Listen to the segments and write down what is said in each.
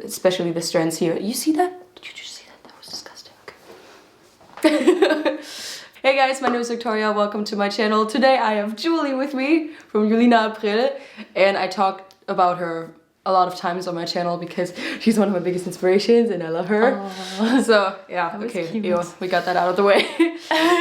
especially the strands here. You see that? Did you just see that? That was disgusting. Okay. Hey guys, my name is Victoria. Welcome to my channel. Today I have Juli with me from Julinapril, and I talked about her a lot of times on my channel because she's one of my biggest inspirations and I love her. Aww. So yeah, okay, we got that out of the way.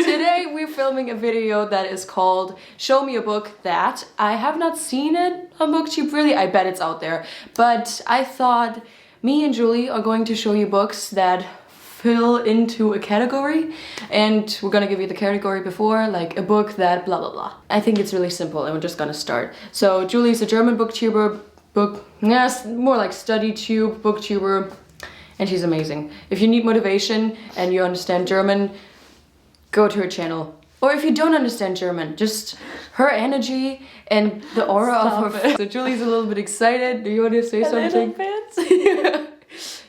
Today we're filming a video that is called Show Me a Book That. I have not seen it on BookTube really, I bet it's out there. But I thought me and Juli are going to show you books that fill into a category, and we're gonna give you the category before, like a book that blah blah blah. I think it's really simple and we're just gonna start. So Juli's a German booktuber, more like study tube booktuber, and she's amazing. If you need motivation and you understand German, go to her channel. Or if you don't understand German, just her energy and the aura of her. So Juli's a little bit excited. Do you want to say something?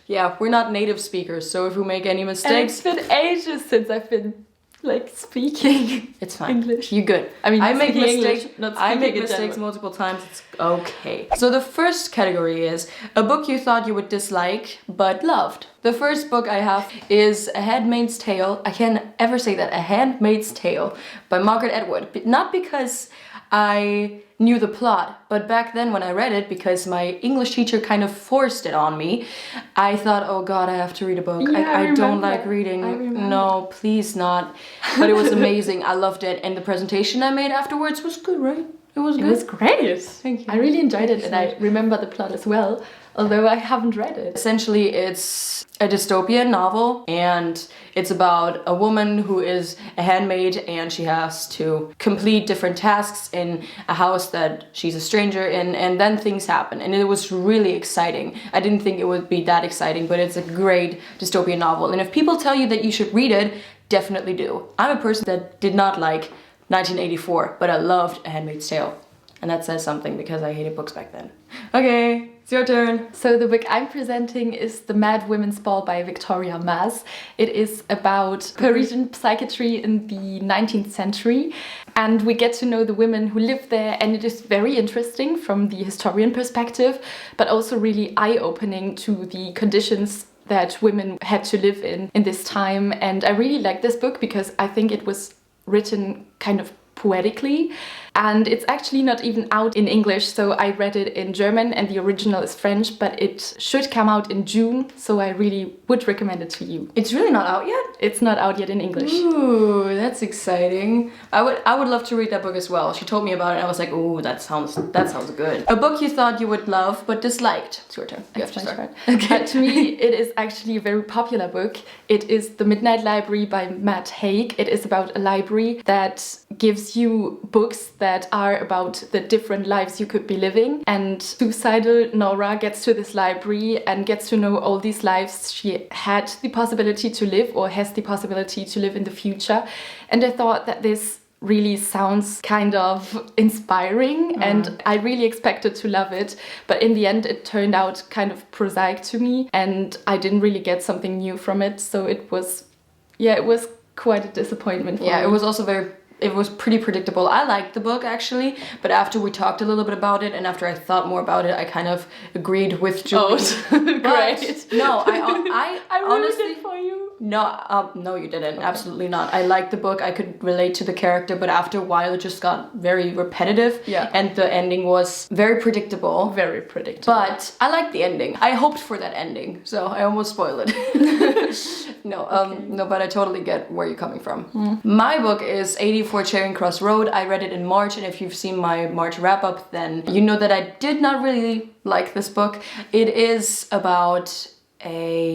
Yeah, we're not native speakers, so if we make any mistakes... And it's been ages since I've been, like, speaking it's fine. English. You're good. I mean, I make mistakes, I make mistakes multiple times, it's okay. So the first category is a book you thought you would dislike, but loved. The first book I have is A Handmaid's Tale. I can't ever say that, A Handmaid's Tale by Margaret Atwood. Not because I knew the plot, but back then when I read it, because my English teacher kind of forced it on me, I thought, oh god, I have to read a book. Yeah, I don't like reading. No, please not. But it was amazing. I loved it, and the presentation I made afterwards was good, right? It was good. It was great. Thank you. I really enjoyed it, and I remember the plot as well, although I haven't read it. Essentially, it's a dystopian novel, and it's about a woman who is a handmaid, and she has to complete different tasks in a house that she's a stranger in, and then things happen, and it was really exciting. I didn't think it would be that exciting, but it's a great dystopian novel, and if people tell you that you should read it, definitely do. I'm a person that did not like 1984, but I loved A Handmaid's Tale, and that says something because I hated books back then. Okay, it's your turn. So the book I'm presenting is The Mad Women's Ball by Victoria Mas. It is about Parisian psychiatry in the 19th century, and we get to know the women who live there, and it is very interesting from the historian perspective, but also really eye-opening to the conditions that women had to live in this time. And I really like this book because I think it was written kind of poetically, and it's actually not even out in English, so I read it in German and the original is French, but it should come out in June, so I really would recommend it to you. It's really not out yet? It's not out yet in English. Ooh, that's exciting. I would love to read that book as well. She told me about it and I was like, ooh, that sounds good. A book you thought you would love but disliked. It's your turn. You have to start. Okay. To me, it is actually a very popular book. It is The Midnight Library by Matt Haig. It is about a library that gives you books that are about the different lives you could be living, and suicidal Nora gets to this library and gets to know all these lives she had the possibility to live or has the possibility to live in the future. And I thought that this really sounds kind of inspiring, and I really expected to love it, but in the end it turned out kind of prosaic to me and I didn't really get something new from it, so it was quite a disappointment for me. Yeah, it was pretty predictable. I liked the book actually, but after we talked a little bit about it and after I thought more about it, I kind of agreed with Juli. Oh, great. No, I honestly ruined it for you. No, you didn't. Okay. Absolutely not. I liked the book. I could relate to the character, but after a while it just got very repetitive. Yeah. And the ending was very predictable. Very predictable. But I liked the ending. I hoped for that ending, so I almost spoiled it. No, but I totally get where you're coming from. My book is 84 Charing Cross Road. I read it in March, and if you've seen my March wrap-up, then you know that I did not really like this book. It is about a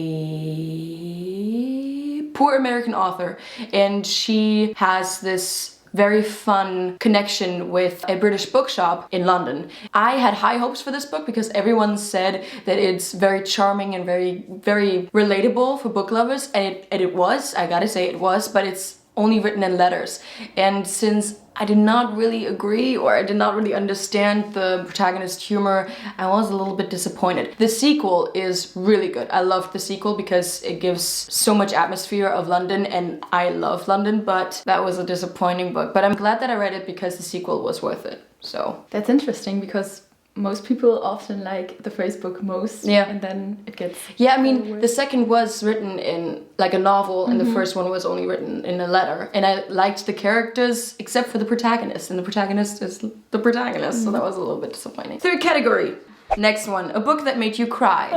poor American author, and she has this very fun connection with a British bookshop in London. I had high hopes for this book because everyone said that it's very charming and very, very relatable for book lovers, and it was, I gotta say it was, but it's only written in letters. And since I did not really agree, or I did not really understand the protagonist's humor, I was a little bit disappointed. The sequel is really good. I loved the sequel because it gives so much atmosphere of London, and I love London, but that was a disappointing book. But I'm glad that I read it because the sequel was worth it. So that's interesting, because most people often like the first book most. Yeah. And then it gets... Yeah, I mean, the second was written in like a novel, and the first one was only written in a letter. And I liked the characters, except for the protagonist. And the protagonist is the protagonist, so that was a little bit disappointing. Third category. Next one. A book that made you cry.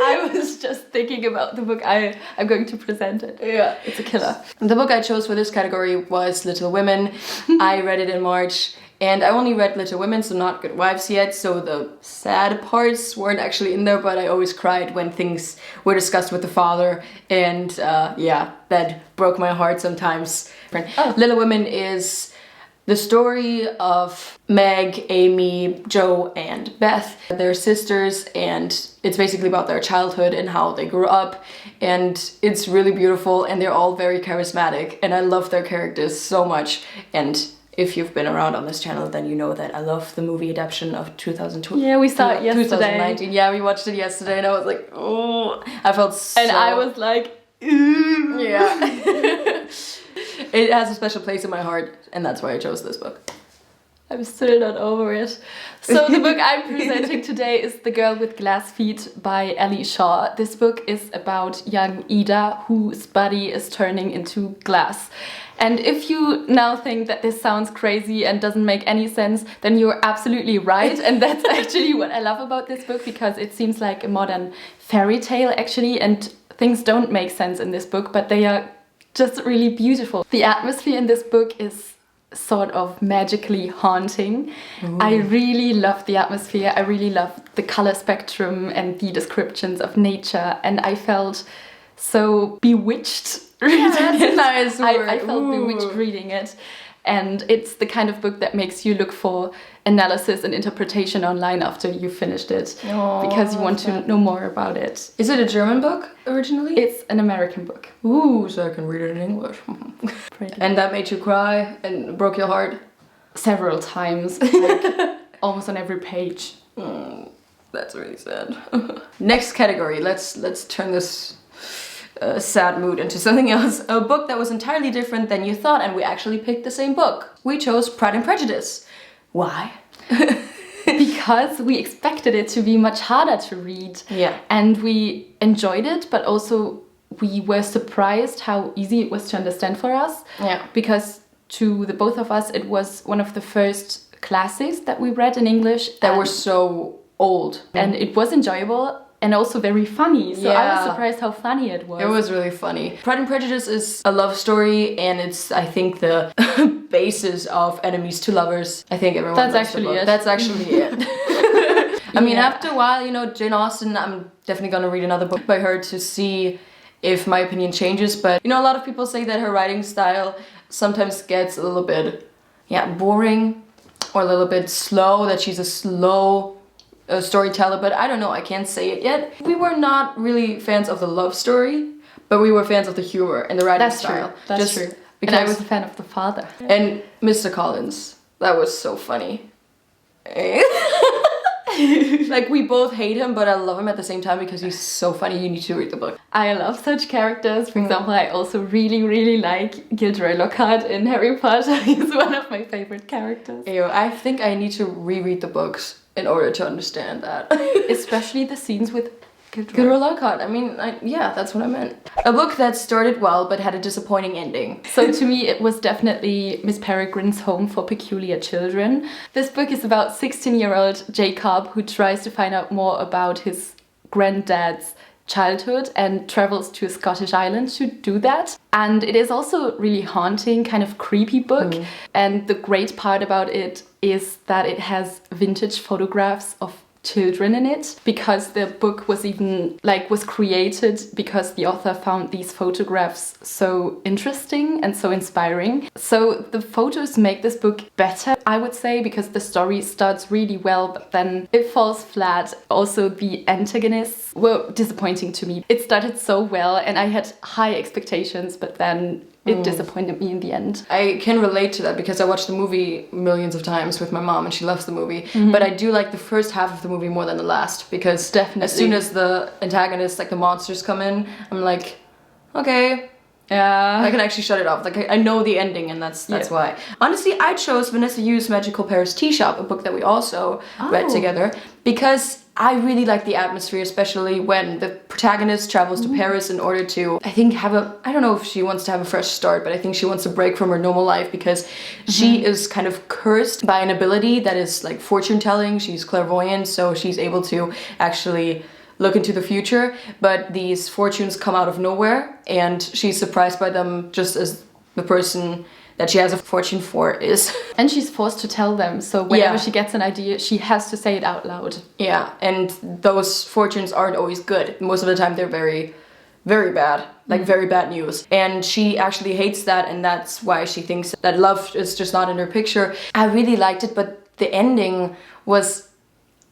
I was just thinking about the book I'm going to present it. Yeah. It's a killer. The book I chose for this category was Little Women. I read it in March. And I only read Little Women, so not Good Wives yet, so the sad parts weren't actually in there, but I always cried when things were discussed with the father, and yeah, that broke my heart sometimes. Oh. Little Women is the story of Meg, Amy, Jo, and Beth. They're sisters, and it's basically about their childhood and how they grew up, and it's really beautiful, and they're all very charismatic, and I love their characters so much. And if you've been around on this channel, then you know that I love the movie adaptation of 2020. Yeah, we saw it yesterday. 2019. Yeah, we watched it yesterday, and I was like, oh, I felt so... And I was like, ooh. Yeah. It has a special place in my heart, and that's why I chose this book. I'm still not over it. So the book I'm presenting today is The Girl with Glass Feet by Ellie Shaw. This book is about young Ida, whose body is turning into glass. And if you now think that this sounds crazy and doesn't make any sense, then you're absolutely right. And that's actually what I love about this book, because it seems like a modern fairy tale actually, and things don't make sense in this book, but they are just really beautiful. The atmosphere in this book is sort of magically haunting. Ooh. I really love the atmosphere. I really love the color spectrum and the descriptions of nature, and I felt so bewitched reading it. That's a nice word. I felt bewitched reading it. And it's the kind of book that makes you look for analysis and interpretation online after you finished it. Because you want to know more about it. Is it a German book originally? It's an American book. Ooh, so I can read it in English. And that made you cry and broke your heart? Several times. Like, almost on every page. That's really sad. Next category. Let's turn this sad mood into something else. A book that was entirely different than you thought, and we actually picked the same book. We chose Pride and Prejudice. Why? Because we expected it to be much harder to read. Yeah. And we enjoyed it, but also we were surprised how easy it was to understand for us. Yeah. Because to the both of us, it was one of the first classics that we read in English. That were so old. And it was enjoyable. And also very funny, so I was surprised how funny it was. It was really funny. Pride and Prejudice is a love story, and it's, I think, the basis of enemies to lovers. I think everyone That's loves actually the book. it. That's actually it. I mean, after a while, you know, Jane Austen, I'm definitely gonna read another book by her to see if my opinion changes, but, you know, a lot of people say that her writing style sometimes gets a little bit, boring, or a little bit slow, that she's a slow storyteller, but I don't know, I can't say it yet. We were not really fans of the love story, but we were fans of the humor and the writing style. That's true. Because I was a fan of the father. And Mr. Collins, that was so funny. Like, we both hate him, but I love him at the same time because he's so funny. You need to read the book. I love such characters. For example, I also really, really like Gilderoy Lockhart in Harry Potter. He's one of my favorite characters. Ew, I think I need to reread the books in order to understand that. Especially the scenes with Gilderoy Lockhart. I mean, yeah, that's what I meant. A book that started well but had a disappointing ending. So to me, it was definitely Miss Peregrine's Home for Peculiar Children. This book is about 16-year-old Jacob, who tries to find out more about his granddad's childhood and travels to a Scottish island to do that. And it is also really haunting, kind of creepy book. And the great part about it is that it has vintage photographs of children in it, because the book was created because the author found these photographs so interesting and so inspiring. So the photos make this book better, I would say, because the story starts really well, but then it falls flat. Also, the antagonists were disappointing to me. It started so well and I had high expectations, but then it disappointed me in the end. I can relate to that because I watched the movie millions of times with my mom and she loves the movie. But I do like the first half of the movie more than the last, because as soon as the antagonists, like the monsters, come in, I'm like, okay, Yeah. I can actually shut it off. Like I know the ending, and that's why. Honestly, I chose Vanessa Yu's Magical Paris Tea Shop, a book that we also read together, because I really like the atmosphere, especially when the protagonist travels to Paris in order to, I think, I don't know if she wants to have a fresh start, but I think she wants to break from her normal life because she is kind of cursed by an ability that is like fortune telling. She's clairvoyant, so she's able to actually look into the future, but these fortunes come out of nowhere and she's surprised by them just as the person that she has a fortune for is. And she's forced to tell them, so whenever she gets an idea, she has to say it out loud. Yeah, and those fortunes aren't always good. Most of the time they're very, very bad, like very bad news. And she actually hates that, and that's why she thinks that love is just not in her picture. I really liked it, but the ending was,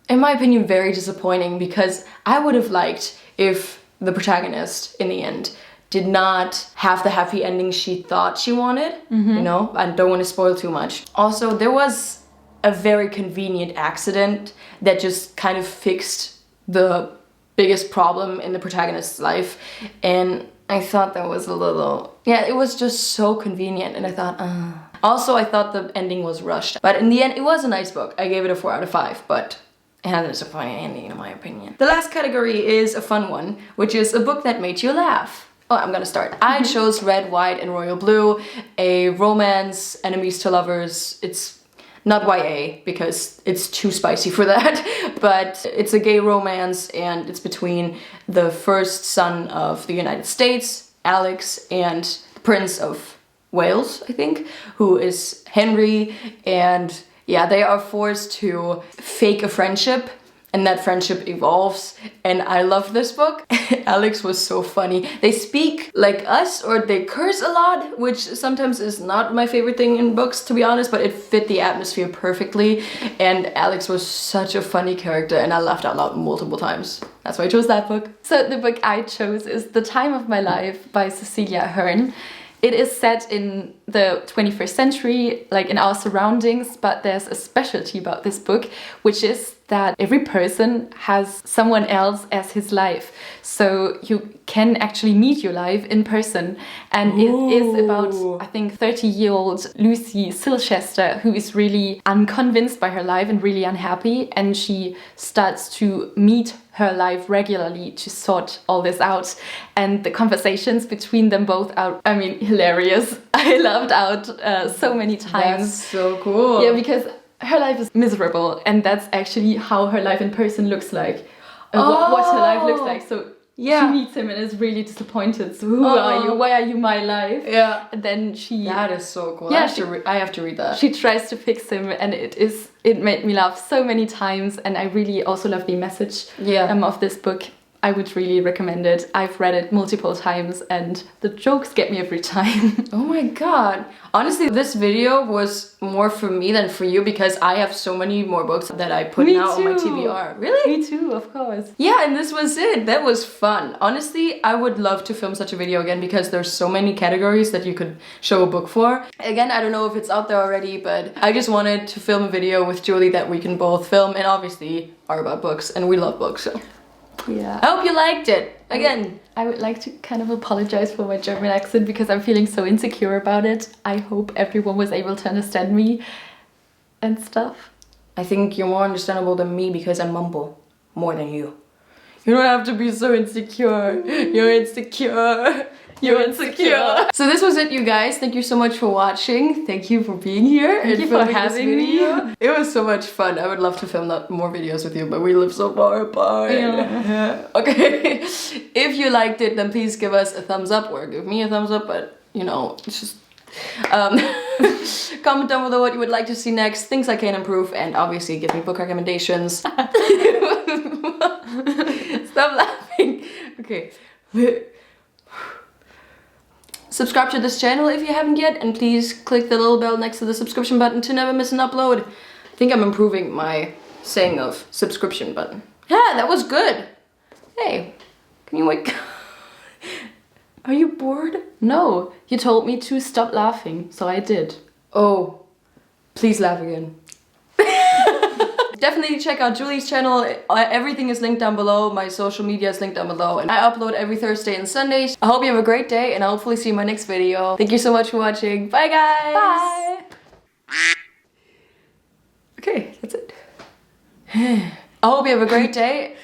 in my opinion, very disappointing, because I would have liked if the protagonist in the end did not have the happy ending she thought she wanted, you know? I don't want to spoil too much. Also, there was a very convenient accident that just kind of fixed the biggest problem in the protagonist's life, and I thought that was a little, it was just so convenient, and I thought, Also, I thought the ending was rushed, but in the end, it was a nice book. I gave it a 4 out of 5, but it had a disappointing ending in my opinion. The last category is a fun one, which is a book that made you laugh. Oh, I'm gonna start. I chose Red, White, and Royal Blue, a romance, enemies to lovers. It's not YA because it's too spicy for that, but it's a gay romance, and it's between the first son of the United States, Alex, and the Prince of Wales, I think, who is Henry, and they are forced to fake a friendship, and that friendship evolves, and I love this book. Alex was so funny. They speak like us, or they curse a lot, which sometimes is not my favorite thing in books, to be honest, but it fit the atmosphere perfectly, and Alex was such a funny character, and I laughed out loud multiple times. That's why I chose that book. So the book I chose is The Time of My Life by Cecilia Ahern. It is set in the 21st century, like in our surroundings, but there's a specialty about this book, which is that every person has someone else as his life. So you can actually meet your life in person. And it is about, I think, 30-year-old Lucy Silchester, who is really unconvinced by her life and really unhappy. And she starts to meet her life regularly to sort all this out. And the conversations between them both are, I mean, hilarious. I laughed out so many times. That's so cool. Yeah, because her life is miserable, and that's actually how her life in person looks like. What her life looks like. So she meets him and is really disappointed. So who are you? Why are you my life? Yeah. And then That is so cool. Yeah, I have to read that. She tries to fix him, and it made me laugh so many times, and I really also love the message of this book. I would really recommend it. I've read it multiple times, and the jokes get me every time. Oh my god. Honestly, this video was more for me than for you, because I have so many more books that I put now on my TBR. Really? Me too, of course. Yeah, and this was it. That was fun. Honestly, I would love to film such a video again, because there's so many categories that you could show a book for. Again, I don't know if it's out there already, but I just wanted to film a video with Julie that we can both film, and obviously are about books, and we love books, so. Yeah. I hope you liked it. Again, I would like to kind of apologize for my German accent, because I'm feeling so insecure about it. I hope everyone was able to understand me and stuff. I think you're more understandable than me, because I mumble more than you. You don't have to be so insecure. You're insecure. You're insecure. So this was it, you guys. Thank you so much for watching. Thank you for being here. Thank you for having me. It was so much fun. I would love to film more videos with you, but we live so far apart. Yeah. Okay. If you liked it, then please give us a thumbs up, or give me a thumbs up, but you know, it's just... comment down below what you would like to see next, things I can improve, and obviously give me book recommendations. Stop laughing. Okay. Subscribe to this channel if you haven't yet, and please click the little bell next to the subscription button to never miss an upload. I think I'm improving my saying of subscription button. Yeah, that was good. Hey, can you wake? Are you bored? No, you told me to stop laughing, so I did. Oh, please laugh again. Definitely check out Julie's channel. Everything is linked down below. My social media is linked down below. And I upload every Thursday and Sundays. I hope you have a great day and I'll hopefully see you in my next video. Thank you so much for watching. Bye guys! Bye! Okay, that's it. I hope you have a great day.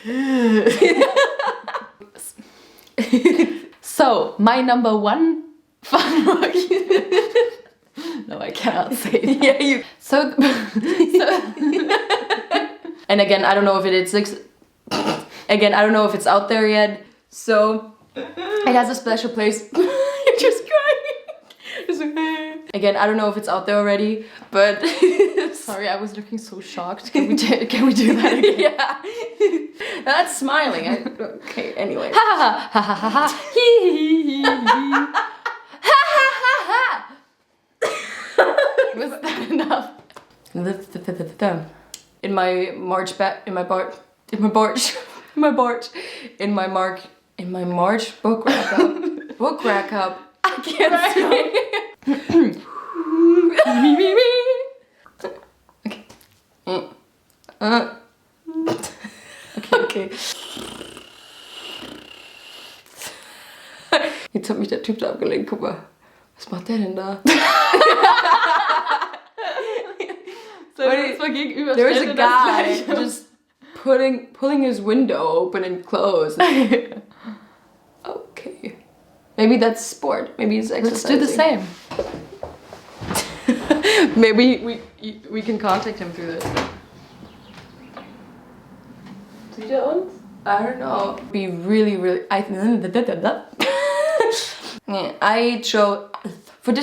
So, my number one fun book. No, I cannot say that. Yeah, you. So And again, I don't know if again, I don't know if it's out there yet. So it has a special place. You're just crying. Again, I don't know if it's out there already, but sorry, I was looking so shocked. Can we do that again? Yeah. That's smiling. Okay, anyway. Ha ha ha ha ha ha. Hee hee hee hee. Ha ha ha ha. Was that enough? In my March book wrap up. I can't say. Okay. Jetzt hat mich der Typ da abgelenkt, guck mal. Was macht der denn da? There's a guy just pulling his window open and close. Okay. Maybe that's sport. Maybe it's exercising. Let's do the same. Maybe we can contact him through this. Sieht uns? I don't know. Be really. I chose for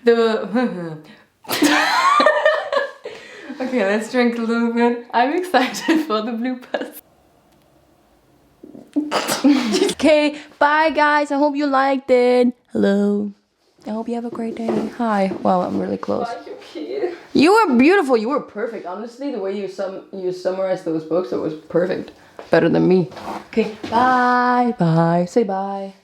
the. Okay, let's drink a little bit. I'm excited for the bloopers. Okay, bye guys. I hope you liked it. Hello. I hope you have a great day. Hi. Wow, I'm really close. Are you cute? You were beautiful. You were perfect. Honestly, the way you summarized those books, it was perfect. Better than me. Okay, bye. Bye. Say bye.